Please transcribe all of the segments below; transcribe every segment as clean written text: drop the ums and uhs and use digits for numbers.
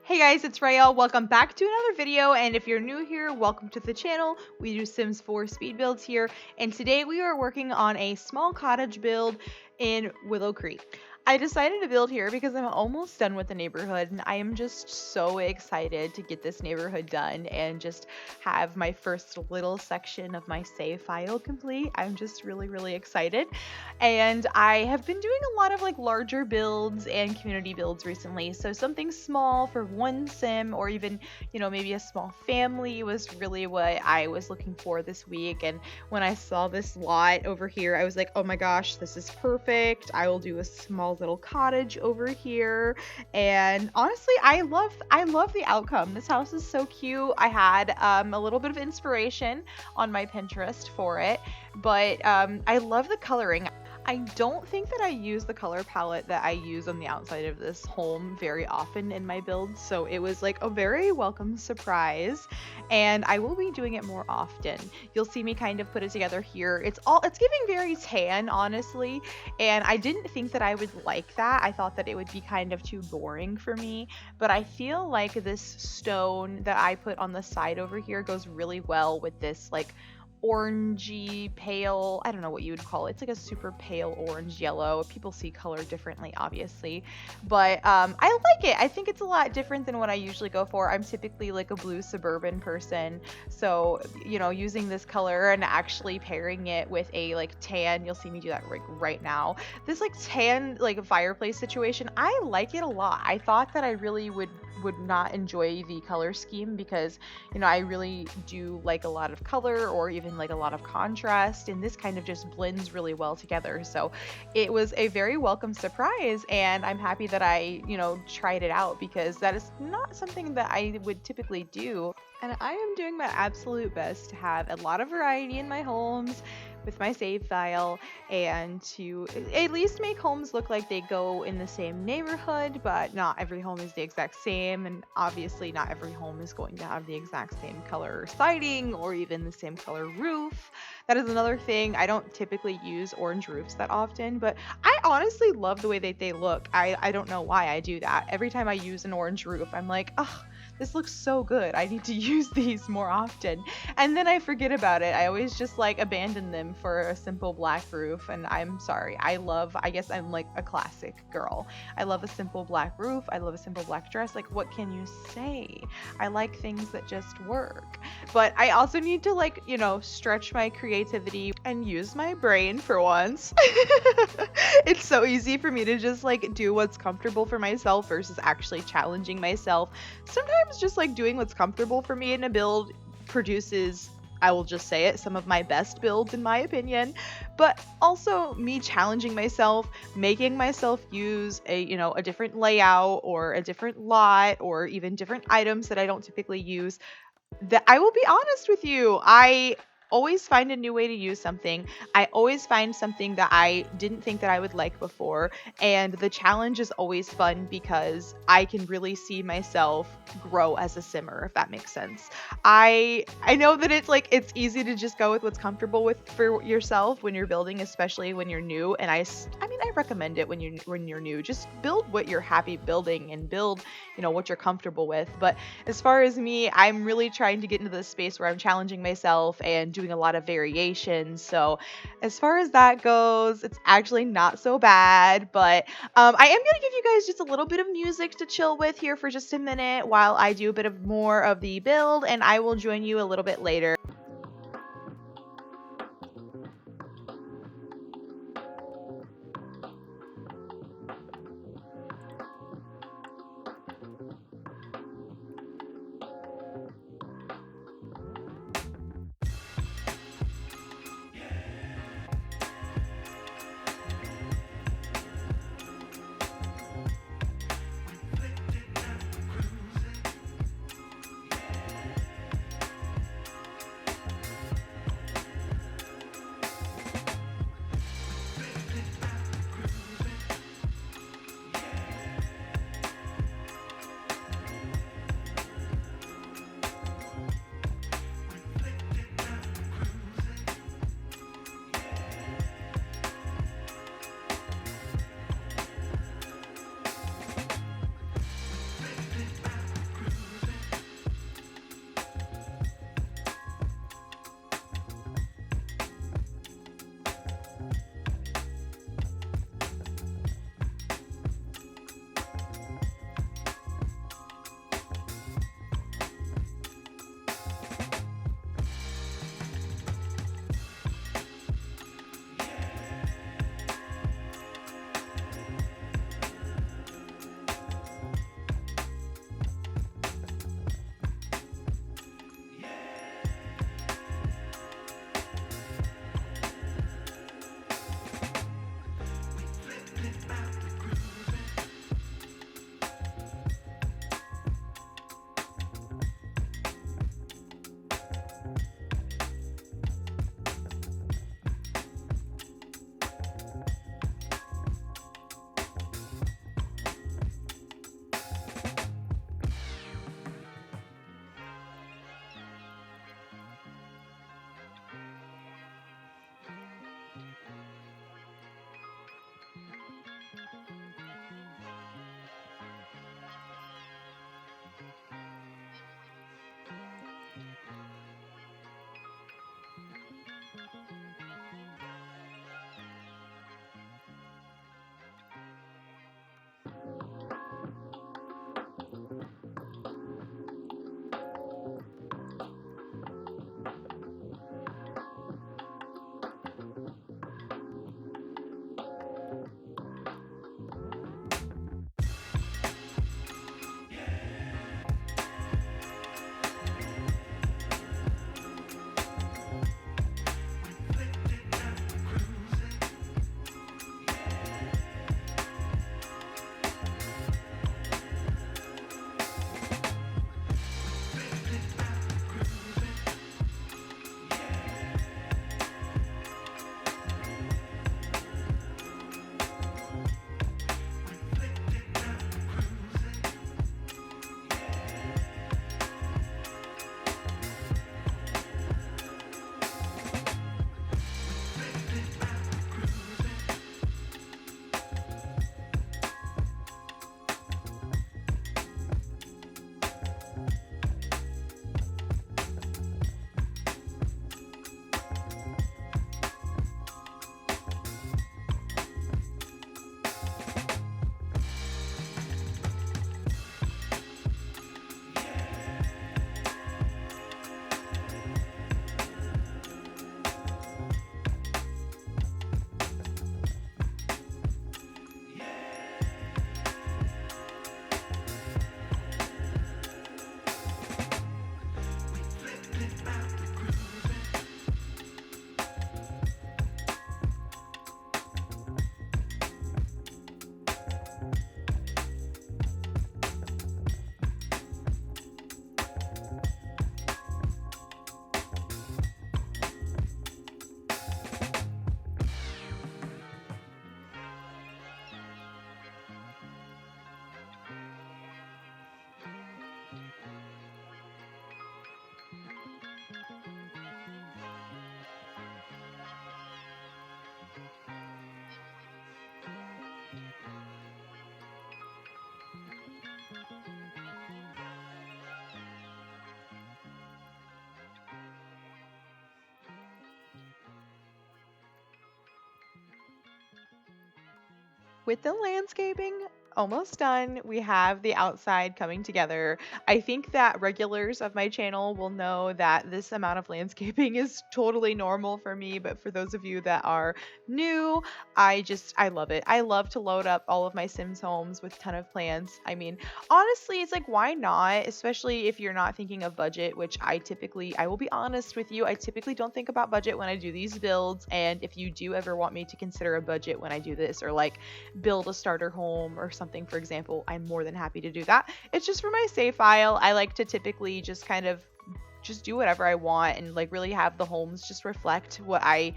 Hey guys, it's Rael. Welcome back to another video, and if you're new here, welcome to the channel. We do Sims 4 speed builds here, and today we are working on a small cottage build in Willow Creek. I decided to build here because I'm almost done with the neighborhood, and I am just so excited to get this neighborhood done and just have my first little section of my save file complete. I'm just really excited. And I have been doing a lot of like larger builds and community builds recently. So something small for one sim or even, maybe a small family was really what I was looking for this week. And when I saw this lot over here, I was like, oh my gosh, this is perfect. I will do a small little cottage over here. And honestly, I love the outcome. This house is so cute. I had a little bit of inspiration on my Pinterest for it, but I love the coloring. I don't think that I use the color palette that I use on the outside of this home very often in my builds, so it was like a very welcome surprise, and I will be doing it more often. You'll see me kind of put it together here. It's giving very tan, honestly, and I didn't think that I would like that. I thought that it would be kind of too boring for me, but I feel like this stone that I put on the side over here goes really well with this like orangey pale, I don't know what you would call it. It's like a super pale orange yellow. People see color differently, obviously, but I like it. I think it's a lot different than what I usually go for. I'm typically like a blue suburban person, so using this color and actually pairing it with a like tan, you'll see me do that right now, this like tan like fireplace situation, I like it a lot. I thought that I really would not enjoy the color scheme because I really do like a lot of color or even like a lot of contrast, and this kind of just blends really well together. So it was a very welcome surprise, and I'm happy that I tried it out because that is not something that I would typically do. And I am doing my absolute best to have a lot of variety in my homes with my save file, and to at least make homes look like they go in the same neighborhood, but not every home is the exact same, and obviously not every home is going to have the exact same color siding or even the same color roof. That is another thing. I don't typically use orange roofs that often, but I honestly love the way that they look. I don't know why I do that. Every time I use an orange roof, I'm like, oh, this looks so good. I need to use these more often. And then I forget about it. I always just like abandon them for a simple black roof. And I'm sorry. I guess I'm like a classic girl. I love a simple black roof. I love a simple black dress. Like, what can you say? I like things that just work. But I also need to like, stretch my creativity and use my brain for once. It's so easy for me to just like do what's comfortable for myself versus actually challenging myself. Sometimes just like doing what's comfortable for me in a build produces, I will just say it, some of my best builds in my opinion, but also me challenging myself, making myself use a different layout or a different lot or even different items that I don't typically use. That I will be honest with you, I always find a new way to use something. I always find something that I didn't think that I would like before, and the challenge is always fun because I can really see myself grow as a simmer, if that makes sense. I know that it's easy to just go with what's comfortable with for yourself when you're building, especially when you're new, and I mean I recommend it when you're new. Just build what you're happy building and build, what you're comfortable with. But as far as me, I'm really trying to get into this space where I'm challenging myself and doing a lot of variations. So as far as that goes, it's actually not so bad. But I am going to give you guys just a little bit of music to chill with here for just a minute while I do a bit of more of the build, and I will join you a little bit later. With the landscaping almost done, we have the outside coming together. I think that regulars of my channel will know that this amount of landscaping is totally normal for me, but for those of you that are new, I love it. I love to load up all of my Sims homes with a ton of plants. I mean, honestly, it's like why not? Especially if you're not thinking of budget, which I will be honest with you, I typically don't think about budget when I do these builds, and if you do ever want me to consider a budget when I do this or like build a starter home or something, for example, I'm more than happy to do that. It's just for my save file. I like to typically just kind of just do whatever I want and like really have the homes just reflect what I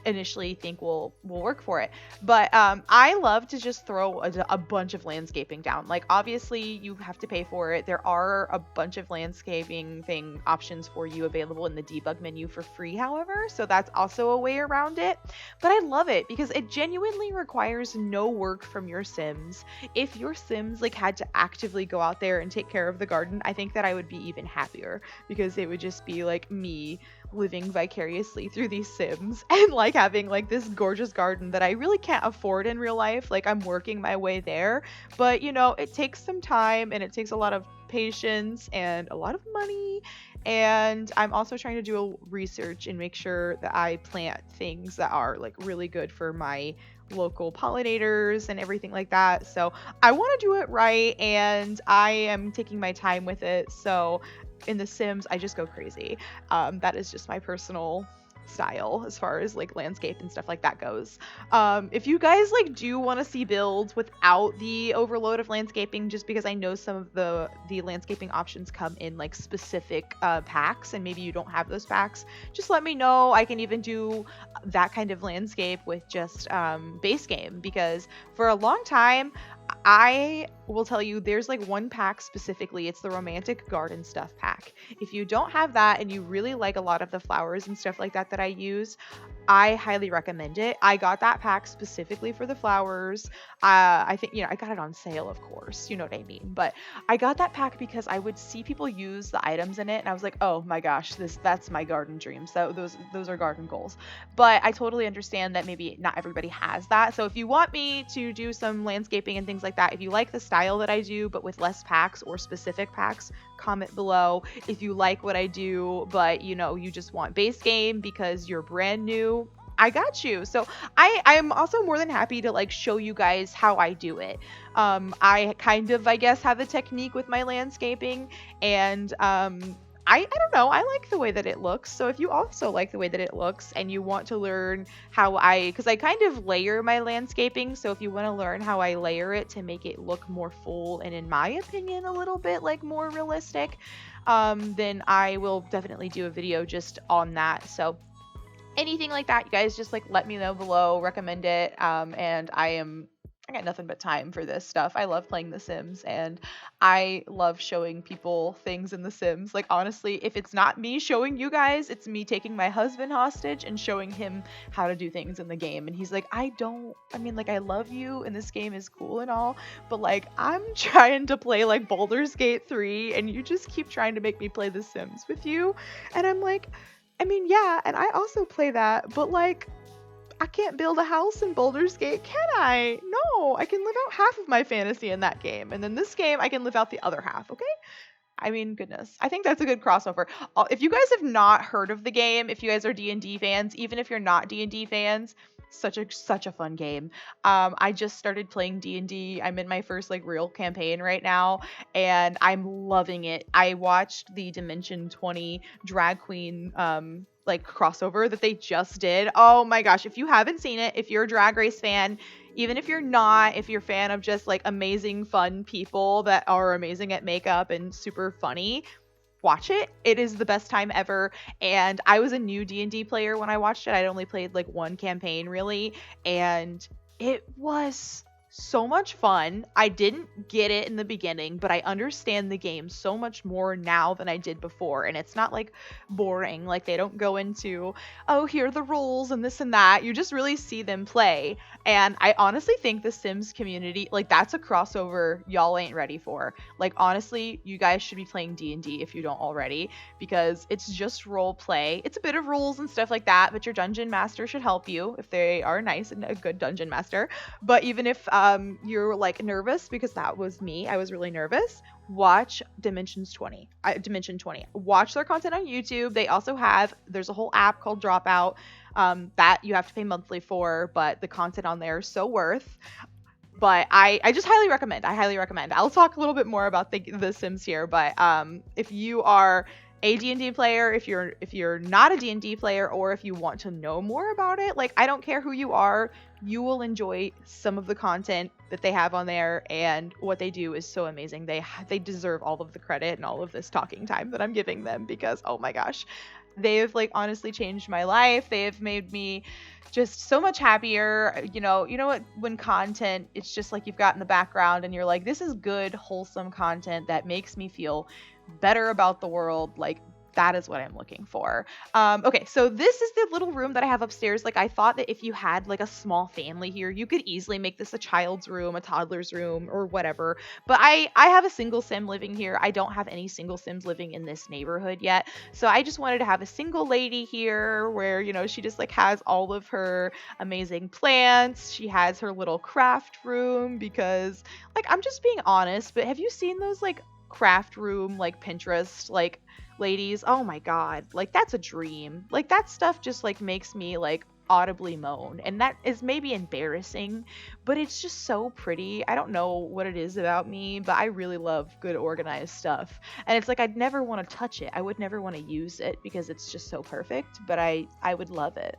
initially think will work for it. But I love to just throw a bunch of landscaping down. Like obviously you have to pay for it. There are a bunch of landscaping thing options for you available in the debug menu for free, however, so that's also a way around it. But I love it because it genuinely requires no work from your Sims. If your Sims like had to actively go out there and take care of the garden, I think that I would be even happier because it would just be like me living vicariously through these Sims and like having like this gorgeous garden that I really can't afford in real life. Like I'm working my way there, but you know, it takes some time and it takes a lot of patience and a lot of money. And I'm also trying to do a research and make sure that I plant things that are like really good for my local pollinators and everything like that. So I want to do it right and I am taking my time with it. So in The Sims, I just go crazy. That is just my personal style as far as like landscape and stuff like that goes. If you guys like do want to see builds without the overload of landscaping, just because I know some of the landscaping options come in like specific packs and maybe you don't have those packs, just let me know. I can even do that kind of landscape with just base game, because for a long time I will tell you there's like one pack specifically, it's the romantic garden stuff pack. If you don't have that and you really like a lot of the flowers and stuff like that that I use, I highly recommend it. I got that pack specifically for the flowers. I think, I got it on sale, of course, you know what I mean. But I got that pack because I would see people use the items in it, and I was like, oh my gosh, that's my garden dream. So those are garden goals. But I totally understand that maybe not everybody has that. So if you want me to do some landscaping and things like that, if you like the style that I do, but with less packs or specific packs, comment below. If you like what I do, but you just want base game because you're brand new, I got you. So I'm also more than happy to like show you guys how I do it. I kind of, I guess, have a technique with my landscaping, and I don't know, I like the way that it looks. So if you also like the way that it looks and you want to learn how because I kind of layer my landscaping, so if you want to learn how I layer it to make it look more full and, in my opinion, a little bit like more realistic, then I will definitely do a video just on that. So anything like that, you guys just like let me know below, recommend it. And I got nothing but time for this stuff. I love playing The Sims and I love showing people things in The Sims. Like honestly, if it's not me showing you guys, it's me taking my husband hostage and showing him how to do things in the game. And he's like, I love you and this game is cool and all, but like I'm trying to play like Baldur's Gate 3 and you just keep trying to make me play The Sims with you. And I'm like, yeah, and I also play that, but like, I can't build a house in Baldur's Gate, can I? No, I can live out half of my fantasy in that game, and then this game, I can live out the other half, okay? Goodness, I think that's a good crossover. If you guys have not heard of the game, if you guys are D&D fans, even if you're not D&D fans, such a fun game. I just started playing D&D. I'm in my first like real campaign right now, and I'm loving it. I watched the Dimension 20 drag queen like crossover that they just did. Oh my gosh, if you haven't seen it, if you're a Drag Race fan, even if you're not, if you're a fan of just like amazing fun people that are amazing at makeup and super funny, watch it. It is the best time ever. And I was a new D&D player when I watched it. I'd only played like one campaign really, and it was so much fun. I didn't get it in the beginning, but I understand the game so much more now than I did before. And it's not like boring. Like they don't go into, oh, here are the rules and this and that. You just really see them play. And I honestly think the Sims community, like that's a crossover y'all ain't ready for. Like honestly, you guys should be playing D&D if you don't already, because it's just role play. It's a bit of rules and stuff like that, but your dungeon master should help you if they are nice and a good dungeon master. But even if you're like nervous, because that was me, I was really nervous, watch Dimension 20. Watch their content on YouTube. They also there's a whole app called Dropout that you have to pay monthly for, but the content on there is so worth. But I just highly recommend. I highly recommend. I'll talk a little bit more about the Sims here, but if you are a D&D player, if you're not a D&D player, or if you want to know more about it, like I don't care who you are, you will enjoy some of the content that they have on there, and what they do is so amazing. They deserve all of the credit and all of this talking time that I'm giving them, because oh my gosh, they have like honestly changed my life. They have made me just so much happier. You know what, when content, it's just like you've got in the background and you're like, this is good, wholesome content that makes me feel better about the world. Like that is what I'm looking for. Okay, so this is the little room that I have upstairs. Like I thought that if you had like a small family here, you could easily make this a child's room, a toddler's room, or whatever. But I have a single sim living here. I don't have any single sims living in this neighborhood yet. So I just wanted to have a single lady here where, you know, she just like has all of her amazing plants. She has her little craft room, because like I'm just being honest, but have you seen those like craft room like Pinterest like ladies? Oh my god, like that's a dream. Like that stuff just like makes me like audibly moan, and that is maybe embarrassing, but it's just so pretty. I don't know what it is about me, but I really love good organized stuff, and it's like I'd never want to touch it. I would never want to use it because it's just so perfect, but I would love it.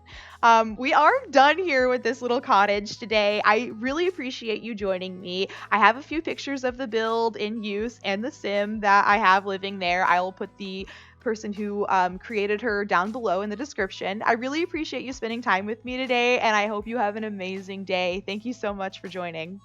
We are done here with this little cottage today. I really appreciate you joining me. I have a few pictures of the build in use and the sim that I have living there. I will put the person who created her down below in the description. I really appreciate you spending time with me today, and I hope you have an amazing day. Thank you so much for joining.